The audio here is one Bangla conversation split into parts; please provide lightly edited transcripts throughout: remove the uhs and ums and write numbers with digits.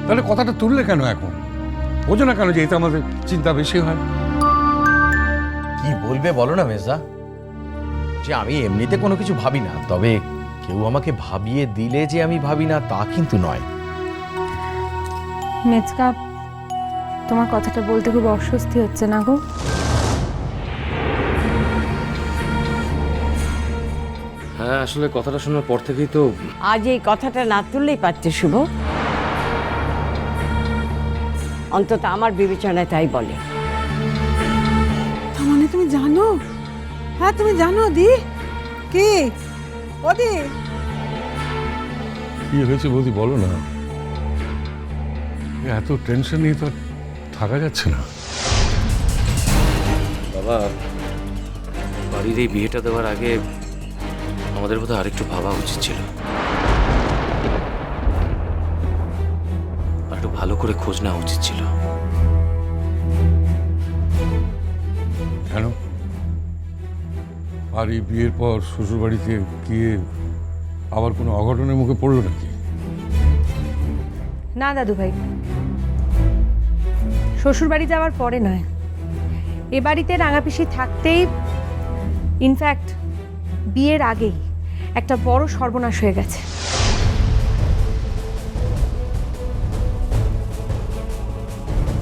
তাহলে কথাটা তুললে কেন এখন? বোঝো না কেন যে এতে আমাদের চিন্তা বেশি হয়? কি বলবে বলো না মেজদা, যে আমি এমনিতে কোনো কিছু ভাবি না, তবে কেউ আমাকে ভাবিয়ে দিলে যে আমি ভাবি না তা কিন্তু নয়। মেজকা, তোমার কথাটা বলতে খুব অস্বস্তি হচ্ছে না গো? হ্যাঁ, আসলে কথাটা শোনার পর থেকেই তো আজ এই কথাটা না তুললেই পারতে শুভ, অন্তত আমার বিবেচনায় তাই বলে। তার মানে তুমি জানো? হ্যাঁ তুমি জানো দি? কি ও দি? কি হয়েছে বৌদি বলো না। এত টেনশন নিয়ে তো থাকা যাচ্ছে না। বাবা, বাড়ির এই বিয়েটা দেওয়ার আগে আমাদের বোধহয় আরেকটু ভাবা উচিত ছিল, আর একটু ভালো করে খোঁজ নেওয়া উচিত ছিল। কেন? আর এই বিয়ের পর শ্বশুর বাড়িতে গিয়ে আবার কোনো অঘটনের মুখে পড়লো নাকি? না দাদু ভাই, শ্বশুর বাড়ি যাওয়ার পরে নয়, এ বাড়িতে রাঙাপিসি থাকতেই, ইনফ্যাক্ট বিয়ের আগেই একটা বড় সর্বনাশ হয়ে গেছে।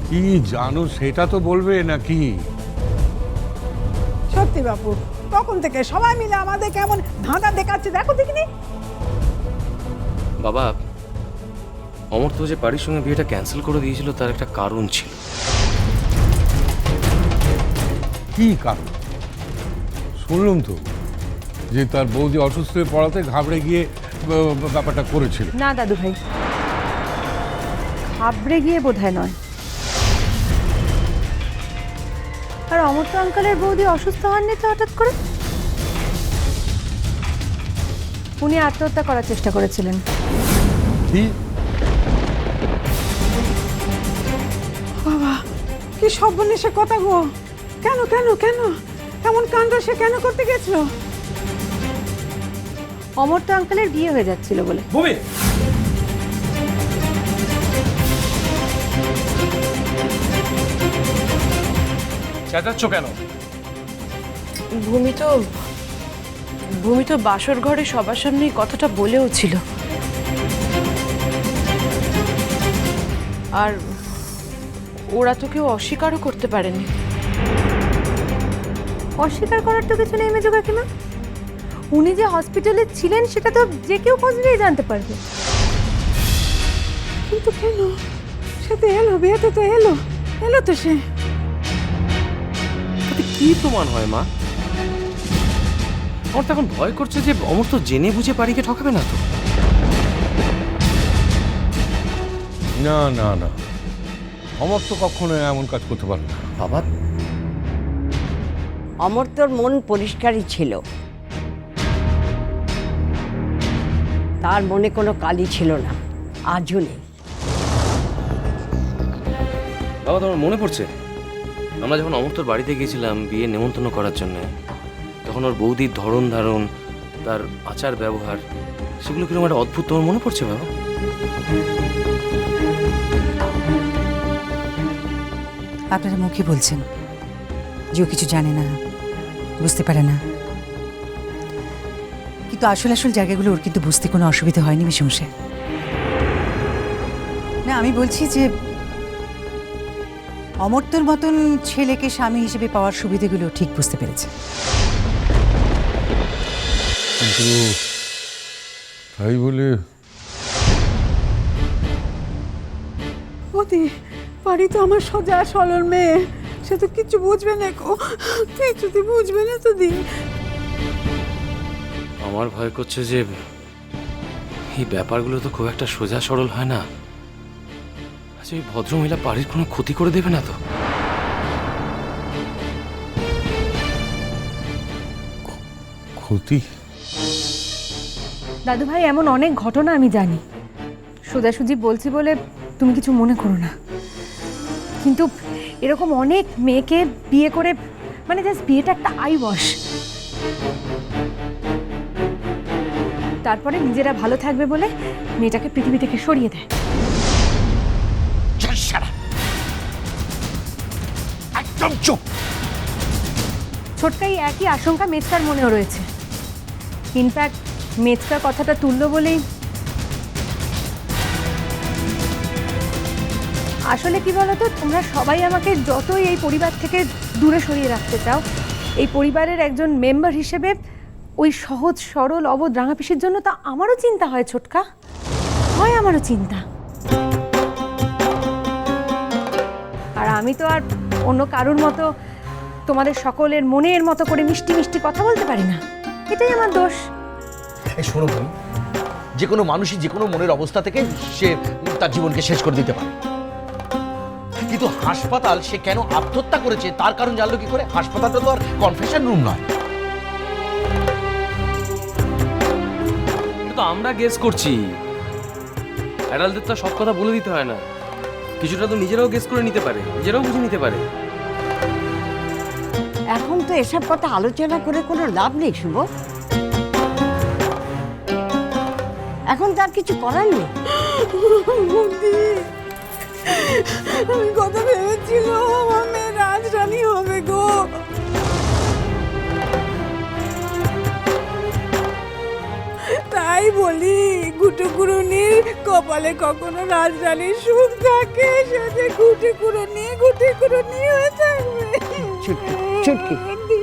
কি জানো সেটা তো বলবে নাকি? সত্যি বাপু, তখন থেকে সবাই মিলে আমাদের কেমন ধাঁধা দেখাচ্ছে দেখো দেখিনি? বাবা, অমর্ত্য যে বাড়ির সঙ্গে বিয়েটা ক্যান্সেল করে দিয়েছিল তার একটা কারণ ছিল। কি কারণ? শুনলাম তো যে তার বৌদি অসুস্থ হয়ে পড়াতে ঘাবড়ে গিয়ে ব্যাপারটা করেছিল। না দাদু ভাই, ঘাবড়ে গিয়ে বোধহয় নয়। আর অমর্ত্য আঙ্কেলের বৌদি অসুস্থ হননি তো হঠাৎ করে? উনি আত্মহত্যা করার চেষ্টা করেছিলেন। কি? বাবা, কি সর্বনেশে কথা গো! কেন কেন কেন এমন কাণ্ড সে কেন করতে গেছিল? অমর্ত্য আঙ্কেলের বিয়ে হয়ে যাচ্ছিল বলে। ভূমি, চেঁচাচ্ছ কেন? ভূমি তো বাসর ঘরে সবার সামনে কথাটা বলেও ছিল, আর ওরা তো কেউ অস্বীকারও করতে পারেনি। অস্বীকার করার তো কিছু নেই মেজো কাকিমা, উনি যে হসপিটালে ছিলেন সেটা তো যে কেউ খোঁজ নিয়ে জানতে পারবে। কিন্তু কেন? সে তো এলো, বিয়েতে তো এলো, এলো তো সে। তাতে কি প্রমাণ হয় মা? আমার তো এখন ভয় করছে যে অমর্ত্য জেনে বুঝে বাড়িকে ঠকাবে না তো। না না না, অমর্ত্য কখনো এমন কাজ করতে পারে না। বাবা, অমর্ত্যর মন পরিষ্কারই ছিল, তার মনে কোনো কালি ছিল না, আজও নেই। বাবা, তোমার মনে পড়ছে আমরা যখন অমর্ত্যর বাড়িতে গিয়েছিলাম বিয়ে নেমন্তন্ন করার জন্য, তখন ওর বৌদির ধরন ধারণ, তার আচার ব্যবহার, সেগুলো কিরকম একটা অদ্ভুত, তোমার মনে পড়ছে বাবা? আপনারা মুখে বলছেন যে ও কিছু জানে না, বুঝতে পারে না, কিন্তু আসল আসল জায়গাগুলো ওর কিন্তু বুঝতে কোনো অসুবিধা হয়নি মিশংসে। না, আমি বলছি যে অমর্ত্যর মতন ছেলেকে স্বামী হিসেবে পাওয়ার সুবিধাগুলো ঠিক বুঝতে পেরেছে। কিন্তু তাই বলে ওদি, বাড়ি তো আমার সোজা সরল মেয়ে, সে তো কিছু বুঝবে না গো, কিছুতে বুঝবে না তো দি। আমার ভয় করছে যে এই ব্যাপারগুলো তো খুব একটা সোজা সরল হয় না। আচ্ছা, এই ভদ্রমহিলা বাড়ির কোনো ক্ষতি করে দেবে না তো? ক্ষতি? দাদু ভাই, এমন অনেক ঘটনা আমি জানি, সোজাসুজি বলছি বলে তুমি কিছু মনে করো না, কিন্তু এরকম অনেক মেয়েকে বিয়ে করে, মানে জাস্ট বিয়েটা একটা আই ওয়াশ, তারপরে নিজেরা ভালো থাকবে বলে মেয়েটাকে পৃথিবী থেকে সরিয়ে দেয়। একদম চুপ। ছোটকা এই একই আশঙ্কা মেচকার মনেও রয়েছে। ইনফ্যাক্ট মেচকা কথাটা তুললো বলেই আসলে কি বলতো, তোমরা সবাই আমাকে যতই এই পরিবার থেকে দূরে সরিয়ে রাখতে চাও, এই পরিবারের একজন মেম্বার হিসেবে ওই সহজ সরল অবধ রাঙাপিসির জন্য তা আমারও চিন্তা হয় ছোটকা, হয় আমারও চিন্তা। আর আমি তো আর অন্য কারোর মতো তোমাদের সকলের মনের মতো করে মিষ্টি মিষ্টি কথা বলতে পারি না, এটাই আমার দোষ। এই শোনো বোন, যে কোনো মানুষই যে কোনো মনের অবস্থা থেকে সে তার জীবনকে শেষ করে দিতে পারে, কিন্তু হাসপাতাল সে কেন আত্মহত্যা করেছে তার কারণ জানলো কি করে? হাসপাতালটা তো আর কনফেশন রুম নয়। এটা তো আমরা গেস করছি, অ্যাডাল্টদের তো সব কথা বলে দিতে হয় না, কিছুটা তো নিজেরাও গেস করে নিতে পারে, নিজেরাও বুঝে নিতে পারে। এখন তো এসব কথা আলোচনা করে কোনো লাভ নেই শুভ। এখন তার কিছু করার নেই। বৌদি, আমি কত ভেবেছিলাম আমার মেয়ে রাজরানী হবে গো। তাই বলি গুটুকুরুনির কপালে কখনো রাজরানীর সুখ থাকে, সে যে গুটুকুরুনি হয়ে থাকবে। ছুটকি ছুটকি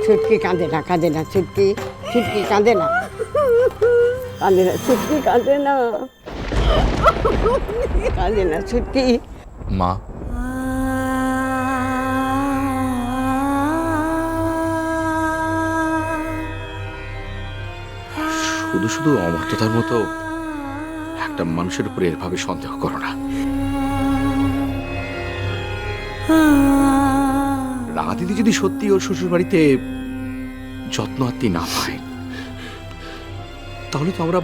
ছুটকি কাঁদে না, কাঁদে না ছুটকি, ছুটকি কাঁদে না, কাঁদে না ছুটকি, কাঁদে না, কাঁদে না ছুটকি। মা, শুধু শুধু অমর্ত্যতার মতো একটা মানুষের উপরে এভাবে সন্দেহ করো না। রাঙা দিদি যদি সত্যি ওর শ্বশুর বাড়িতে যত্ন আত্মি না পায়, তাহলে তো আমরা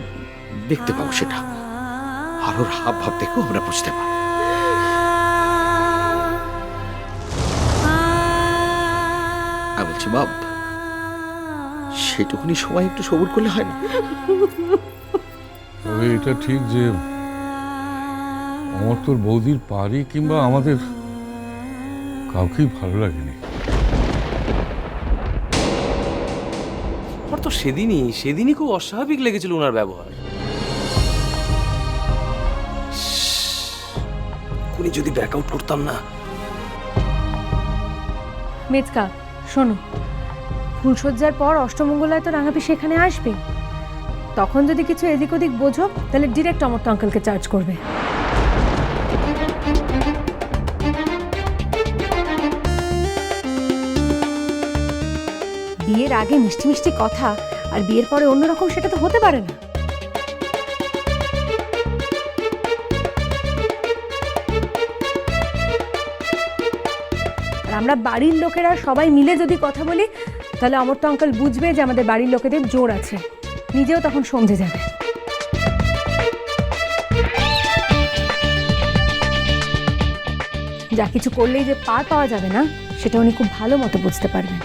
দেখতে পাবো সেটা, আর ওর হাব ভাব দেখেও আমরা বুঝতে পারবো। আমি বলছি বাপ, সেটুকুনি সময় একটু সবুর করলে হয় না? তবে এটা ঠিক যে আমার তোর বৌদির পারি কিংবা আমাদের কাউকেই ভালো লাগেনি। আমার তো সেদিনই খুব অস্বাভাবিক লেগেছিল ওনার ব্যবহার। উনি যদি ব্যাকআউট করতাম না। মেচকা শোনো, ফুলসজ্জার পর অষ্টমঙ্গলায় তো রাঙাপিসি এখানে আসবে, তখন যদি কিছু এদিক ওদিক বোঝো তাহলে ডিরেক্ট অমর্ত্য আঙ্কেলকে চার্জ করবে। বিয়ের আগে মিষ্টি মিষ্টি কথা আর বিয়ের পরে অন্যরকম, সেটা তো হতে পারে না। আর আমরা বাড়ির লোকেরা সবাই মিলে যদি কথা বলি তাহলে অমর্ত্য আঙ্কেল বুঝবে যে আমাদের বাড়ির লোকেদের জোর আছে, নিজেও তখন সমঝে যাবে। যা কিছু করলেই যে পার পাওয়া যাবে না সেটা উনি খুব ভালো মতো বুঝতে পারবেন।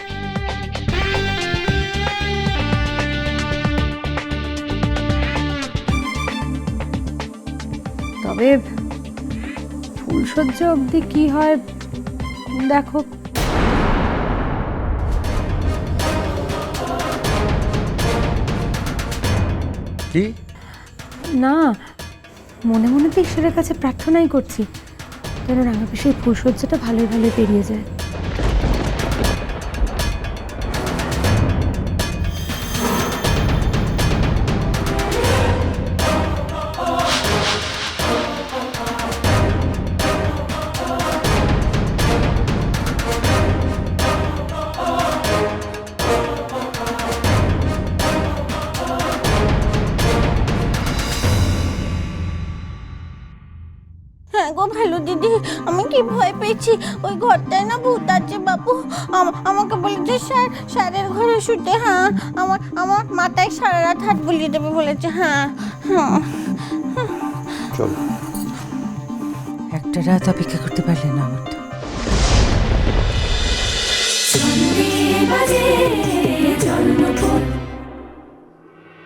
তবে ফুলসজ্জা অবধি কি হয় দেখো। কি না, মনে মনে তো ঈশ্বরের কাছে প্রার্থনাই করছি যেন রাঙাপিসির ফুলসজ্জাটা ভালোই ভালোই পেরিয়ে যায়। হ্যাঁ গো ভালো দিদি, আমি কি ভয় পেয়েছি। ওই ঘরটায় না ভূত আছে বাবু। আমাকে বলেছে স্যারের ঘরে শুতে। হ্যাঁ, আমার মাথায় সারা রাত হাত বুলিয়ে দেবে বলেছে। হ্যাঁ হ্যাঁ, চল। একটা রাত অপেক্ষা করতে পারলে না অমর্ত্য।